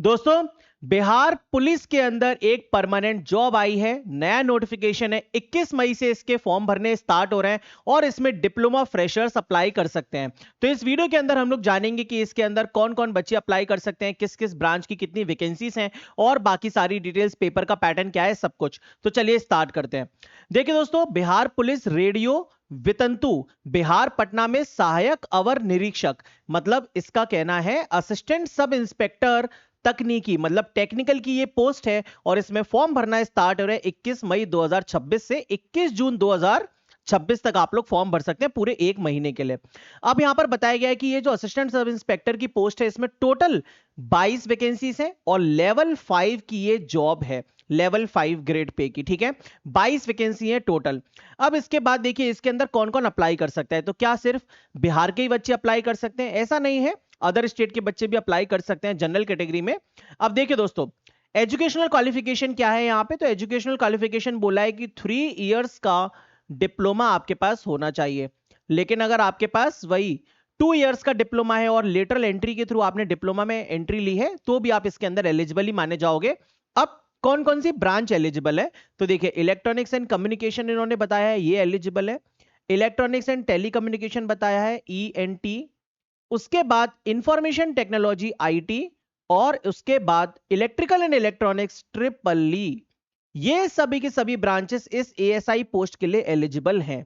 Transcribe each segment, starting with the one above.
दोस्तों, बिहार पुलिस के अंदर एक परमानेंट जॉब आई है। नया नोटिफिकेशन है। 21 मई से इसके फॉर्म भरने स्टार्ट हो रहे हैं और इसमें डिप्लोमा फ्रेशर्स अप्लाई कर सकते हैं। तो इस वीडियो के अंदर हम लोग जानेंगे कि इसके अंदर कौन कौन बच्चे अप्लाई कर सकते हैं, किस किस ब्रांच की कितनी वैकेंसीज हैं और बाकी सारी डिटेल्स, पेपर का पैटर्न क्या है, सब कुछ। तो चलिए स्टार्ट करते हैं। देखिए दोस्तों, बिहार पुलिस रेडियो वितंतु बिहार पटना में सहायक अवर निरीक्षक, मतलब इसका कहना है असिस्टेंट सब इंस्पेक्टर तकनीकी, मतलब टेक्निकल की ये पोस्ट है और इसमें फॉर्म भरना स्टार्ट हो रहा है 21 मई 2026 से 21 जून 2026 तक आप लोग फॉर्म भर सकते हैं, पूरे एक महीने के लिए। अब यहां पर बताया गया है कि ये जो असिस्टेंट सब इंस्पेक्टर की पोस्ट है, इसमें टोटल 22 वैकेंसीज हैं और लेवल 5 की ये जॉब है, लेवल 5 ग्रेड पे की। ठीक है, 22 वैकेंसी है टोटल। अब इसके बाद देखिए इसके अंदर कौन कौन अप्लाई कर सकता है। तो क्या सिर्फ बिहार के ही बच्चे अप्लाई कर सकते हैं? ऐसा नहीं है, अदर स्टेट के बच्चे भी अप्लाई कर सकते हैं जनरल कैटेगरी में। अब देखिए दोस्तों, एजुकेशनल क्वालिफिकेशन क्या है यहां पे। तो एजुकेशनल क्वालिफिकेशन बोला है कि 3 इयर्स का डिप्लोमा आपके पास होना चाहिए। लेकिन अगर आपके पास वही 2 इयर्स का डिप्लोमा है और लेटरल एंट्री के थ्रू आपने डिप्लोमा में एंट्री ली है, तो भी आप इसके अंदर एलिजिबल ही माने जाओगे। अब कौन कौन सी ब्रांच एलिजिबल है? तो देखिए, इलेक्ट्रॉनिक्स एंड कम्युनिकेशन इन्होंने बताया है, ये एलिजिबल है। इलेक्ट्रॉनिक्स एंड टेलीकम्युनिकेशन बताया है, ENT। उसके बाद इंफॉर्मेशन टेक्नोलॉजी, IT। और उसके बाद इलेक्ट्रिकल एंड इलेक्ट्रॉनिक्स, EEE। ये सभी के सभी ब्रांचेस इस ASI पोस्ट के लिए एलिजिबल हैं।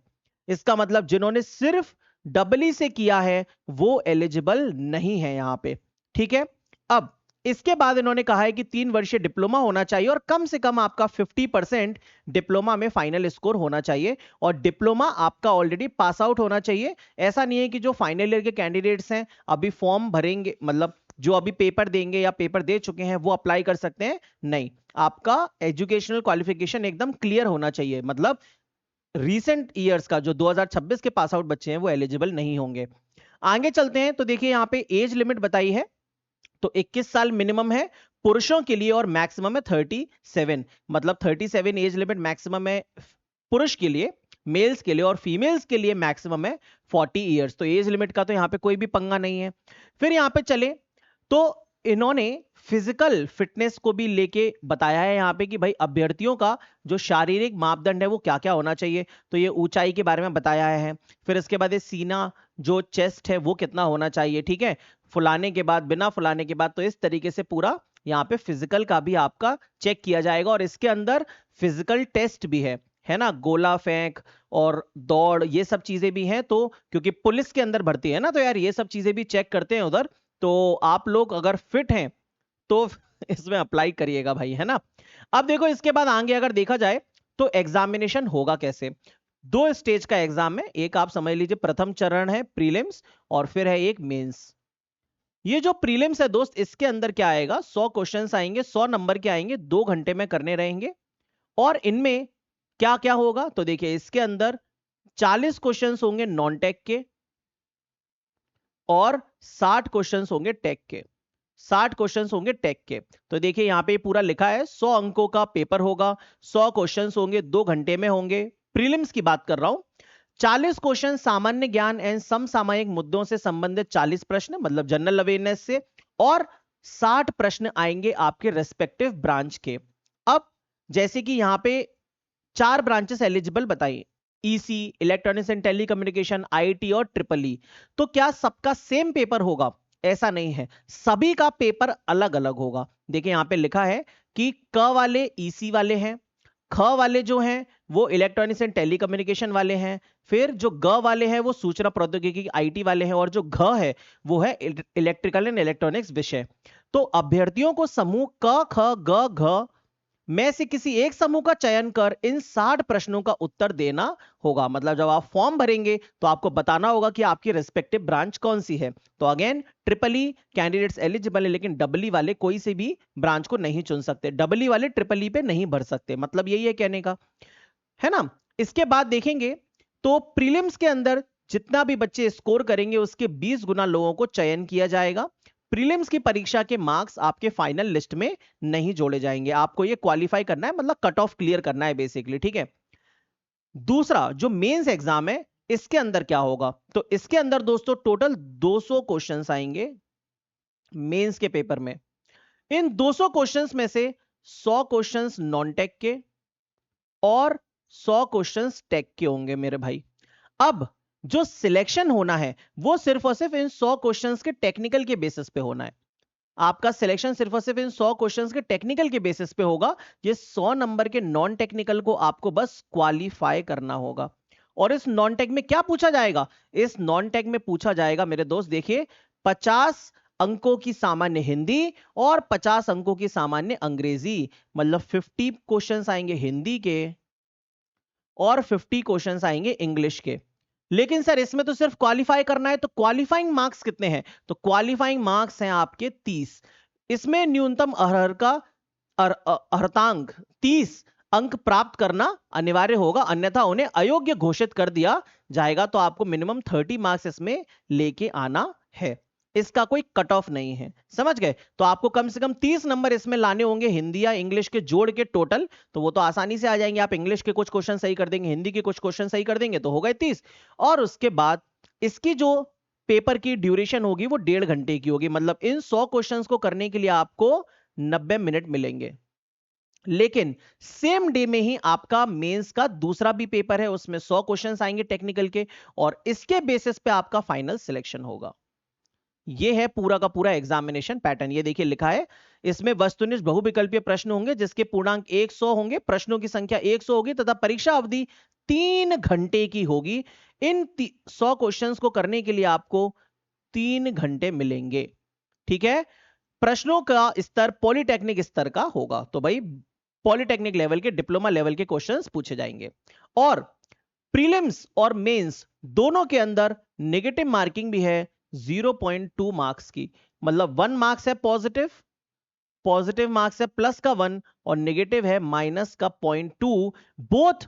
इसका मतलब जिन्होंने सिर्फ EE से किया है वो एलिजिबल नहीं है यहां पे। ठीक है, अब इसके बाद इन्होंने कहा है कि 3 वर्षीय डिप्लोमा होना चाहिए और कम से कम आपका 50% डिप्लोमा में फाइनल स्कोर होना चाहिए और डिप्लोमा आपका ऑलरेडी पास आउट होना चाहिए। ऐसा नहीं है कि जो फाइनल ईयर के कैंडिडेट्स हैं अभी फॉर्म भरेंगे, मतलब जो अभी पेपर देंगे या पेपर दे चुके हैं वो अप्लाई कर सकते हैं, नहीं। आपका एजुकेशनल क्वालिफिकेशन एकदम क्लियर होना चाहिए, मतलब रीसेंट ईयर्स का जो 2026 के पास आउट बच्चे हैं वो एलिजिबल नहीं होंगे। आगे चलते हैं तो देखिए यहां पे एज लिमिट बताई है, तो 21 साल मिनिमम है पुरुषों के लिए और मैक्सिमम है 37, मतलब 37 एज लिमिट मैक्सिमम है पुरुष के लिए, मेल्स के लिए, और फीमेल्स के लिए मैक्सिमम है 40 इयर्स। तो एज लिमिट का तो यहां पे कोई भी पंगा नहीं है। फिर यहां पे चले तो इन्होंने फिजिकल फिटनेस को भी लेके बताया है यहां पे कि भाई अभ्यर्थियों का जो शारीरिक मापदंड है वो क्या क्या होना चाहिए। तो ये ऊंचाई के बारे में बताया है। फिर इसके बाद ये सीना, जो चेस्ट है वो कितना होना चाहिए। ठीक है, फुलाने के बाद, बिना फुलाने के बाद, तो इस तरीके से पूरा यहाँ पे फिजिकल का भी आपका चेक किया जाएगा और इसके अंदर फिजिकल टेस्ट भी है ना, गोला फेंक और दौड़, ये सब चीजें भी हैं। तो क्योंकि पुलिस के अंदर भर्ती है ना, तो यार ये सब चीजें भी चेक करते हैं उधर। तो आप लोग अगर फिट हैं तो इसमें अप्लाई करिएगा भाई, है ना। अब देखो इसके बाद आगे अगर देखा जाए तो एग्जामिनेशन होगा कैसे। 2 स्टेज का एग्जाम है, एक आप समझ लीजिए प्रथम चरण है प्रीलिम्स और फिर है एक मेंस। ये जो प्रीलिम्स है दोस्त, इसके अंदर क्या आएगा, 100 क्वेश्चंस आएंगे, 100 नंबर के आएंगे, 2 घंटे में करने रहेंगे। और इनमें क्या क्या होगा तो देखिए इसके अंदर 40 क्वेश्चंस होंगे नॉन टेक के और 60 क्वेश्चंस होंगे टेक के। 60 क्वेश्चंस होंगे टेक के। तो देखिए यहां पे पूरा लिखा है 100 अंकों का पेपर होगा, 100 क्वेश्चंस होंगे, 2 घंटे में होंगे। प्रीलिम्स की बात कर रहा हूं। 40 क्वेश्चन सामान्य ज्ञान एंड समसामयिक मुद्दों से संबंधित 40 प्रश्न, मतलब जनरल अवेयरनेस से, और 60 प्रश्न आएंगे आपके रेस्पेक्टिव ब्रांच के। अब जैसे कि यहां पे 4 ब्रांचेस एलिजिबल बताइए, EC, electronics and telecommunication, IT और EEE। तो क्या सबका सेम पेपर होगा? ऐसा नहीं है, सभी का पेपर अलग अलग होगा। देखिए यहां पे लिखा है कि क वाले EC वाले हैं, ख वाले जो हैं वो इलेक्ट्रॉनिक्स एंड टेलीकम्युनिकेशन वाले हैं, फिर जो ग वाले हैं वो सूचना प्रौद्योगिकी IT वाले हैं, और जो घ है वो है इलेक्ट्रिकल एंड इलेक्ट्रॉनिक्स विषय। तो अभ्यर्थियों को समूह क, ख, ग, घ में से किसी एक समूह का चयन कर इन 60 प्रश्नों का उत्तर देना होगा। मतलब जब आप फॉर्म भरेंगे तो आपको बताना होगा कि आपकी रिस्पेक्टिव ब्रांच कौन सी है। तो अगेन EEE कैंडिडेट्स एलिजिबल है, लेकिन EEE वाले कोई से भी ब्रांच को नहीं चुन सकते, EEE वाले EEE पे नहीं भर सकते, मतलब यही है कहने का, है ना। इसके बाद देखेंगे तो प्रीलिम्स के अंदर जितना भी बच्चे स्कोर करेंगे उसके 20 गुना लोगों को चयन किया जाएगा। प्रीलिम्स की परीक्षा के मार्क्स आपके फाइनल लिस्ट में नहीं जोड़े जाएंगे, आपको ये क्वालिफाई करना है, मतलब कट ऑफ क्लियर करना है बेसिकली। ठीक है, दूसरा जो मेंस एग्जाम है इसके अंदर क्या होगा, तो इसके अंदर दोस्तों टोटल 200 क्वेश्चंस आएंगे मेंस के पेपर में। इन 200 क्वेश्चंस में से 100 क्वेश्चंस नॉन टेक के और 100 क्वेश्चंस टेक के होंगे मेरे भाई। अब जो सिलेक्शन होना है वो सिर्फ और सिर्फ इन 100 क्वेश्चंस के टेक्निकल के बेसिस पे होना है। आपका सिलेक्शन सिर्फ और सिर्फ इन 100 क्वेश्चंस के टेक्निकल के बेसिस पे होगा। ये 100 नंबर के नॉन टेक्निकल को आपको बस क्वालिफाई करना होगा। और इस नॉन टेक में क्या पूछा जाएगा? इस नॉन टेक में पूछा जाएगा मेरे दोस्त, देखिए, 50 अंकों की सामान्य हिंदी और 50 अंकों की सामान्य अंग्रेजी, मतलब 50 क्वेश्चंस आएंगे हिंदी के और 50 क्वेश्चंस आएंगे इंग्लिश के। लेकिन सर इसमें तो सिर्फ क्वालिफाई करना है, तो क्वालिफाइंग मार्क्स कितने हैं? तो क्वालिफाइंग मार्क्स हैं आपके 30। इसमें न्यूनतम अर्हतांक 30 अंक प्राप्त करना अनिवार्य होगा, अन्यथा उन्हें अयोग्य घोषित कर दिया जाएगा। तो आपको मिनिमम 30 मार्क्स इसमें लेके आना है, इसका कोई कट ऑफ नहीं है, समझ गए? तो आपको कम से कम 30 नंबर इसमें लाने होंगे हिंदी या इंग्लिश के जोड़ के टोटल। तो वो तो आसानी से आ जाएंगे, आप इंग्लिश के कुछ क्वेश्चन सही कर देंगे, हिंदी के कुछ क्वेश्चन सही कर देंगे, तो हो गए 30। और उसके बाद इसकी जो पेपर की ड्यूरेशन होगी वो 1.5 घंटे की होगी, मतलब इन 100 क्वेश्चंस को करने के लिए आपको 90 मिनट मिलेंगे। लेकिन सेम डे में ही आपका मेंस का दूसरा भी पेपर है, उसमें 100 क्वेश्चंस आएंगे टेक्निकल के, और इसके बेसिस पे आपका फाइनल सिलेक्शन होगा। ये है पूरा का पूरा एग्जामिनेशन पैटर्न। ये देखिए लिखा है, इसमें वस्तुनिष्ठ बहुविकल्पीय प्रश्न होंगे जिसके पूर्णांक 100 होंगे, प्रश्नों की संख्या 100 होगी तथा परीक्षा अवधि 3 घंटे की होगी। इन 100 क्वेश्चंस को करने के लिए आपको 3 घंटे मिलेंगे, ठीक है? प्रश्नों का स्तर पॉलिटेक्निक स्तर का होगा, तो भाई पॉलिटेक्निक लेवल के, डिप्लोमा लेवल के क्वेश्चंस पूछे जाएंगे। और प्रीलिम्स और मेंस दोनों के अंदर नेगेटिव मार्किंग भी है 0.2 मार्क्स की, मतलब 1 मार्क्स है पॉजिटिव, पॉजिटिव मार्क्स है प्लस का 1 और नेगेटिव है माइनस का 0.2, बोथ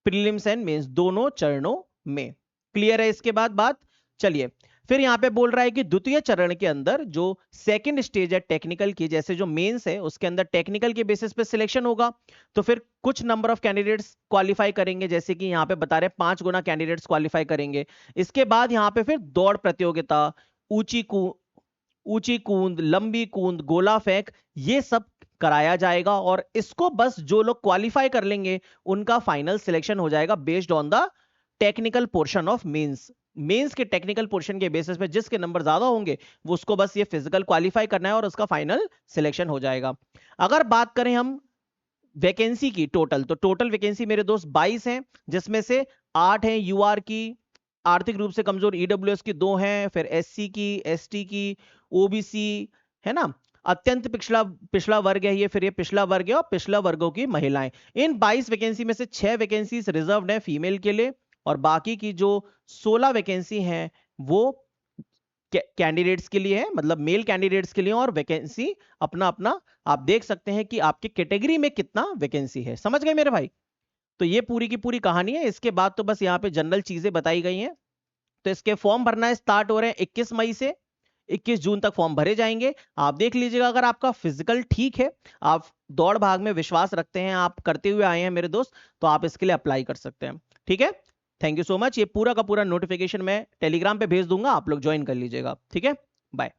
प्रीलिम्स एंड मेंस, दोनों चरणों में। क्लियर है इसके बाद बात? चलिए, फिर यहां पे बोल रहा है कि द्वितीय चरण के अंदर जो सेकंड स्टेज है टेक्निकल की, जैसे जो मेंस है उसके अंदर टेक्निकल के बेसिस पे सिलेक्शन होगा, तो फिर कुछ नंबर ऑफ कैंडिडेट्स क्वालिफाई करेंगे, जैसे कि यहां पे बता रहे 5 गुना कैंडिडेट्स क्वालिफाई करेंगे। इसके बाद यहां पे फिर दौड़ प्रतियोगिता, ऊंची कूंद, लंबी कूंद, गोला फेंक, ये सब कराया जाएगा, और इसको बस जो लोग क्वालिफाई कर लेंगे उनका फाइनल सिलेक्शन हो जाएगा based on the technical portion of mains. Mains के टेक्निकल पोर्शन के बेसिस पे जिसके नंबर ज्यादा होंगे वो उसको बस ये फिजिकल क्वालिफाई करना है और उसका फाइनल सिलेक्शन हो जाएगा। अगर बात करें हम वैकेंसी की टोटल, तो टोटल वैकेंसी मेरे दोस्त 22 हैं, जिसमें से 8 हैं यूआर की, आर्थिक रूप से कमजोर ईडब्ल्यूएस की 2 हैं, फिर एससी की, एसटी की, ओबीसी, है ना, अत्यंत पिछड़ा पिछड़ा वर्ग है ये, फिर ये पिछड़ा वर्ग है, और पिछड़ा वर्गों की महिलाएं। इन 22 वैकेंसी में से 6 वैकेंसी रिजर्व्ड है फीमेल के लिए, और बाकी की जो 16 वैकेंसी हैं वो कैंडिडेट्स के लिए है, मतलब मेल कैंडिडेट्स के लिए, और वैकेंसी अपना अपना आप देख सकते हैं कि आपके कैटेगरी में कितना वैकेंसी है। समझ गए मेरे भाई? तो ये पूरी की पूरी कहानी है। इसके बाद तो बस यहाँ पे जनरल चीजें बताई गई हैं। तो इसके फॉर्म भरना स्टार्ट हो रहे हैं 21 मई से, 21 जून तक फॉर्म भरे जाएंगे। आप देख लीजिएगा, अगर आपका फिजिकल ठीक है, आप दौड़ भाग में विश्वास रखते हैं, आप करते हुए आए हैं मेरे दोस्त, तो आप इसके लिए अप्लाई कर सकते हैं, ठीक है? Thank you so much. ये पूरा का पूरा नोटिफिकेशन मैं टेलीग्राम पे भेज दूंगा, आप लोग ज्वाइन कर लीजिएगा, ठीक है? बाय।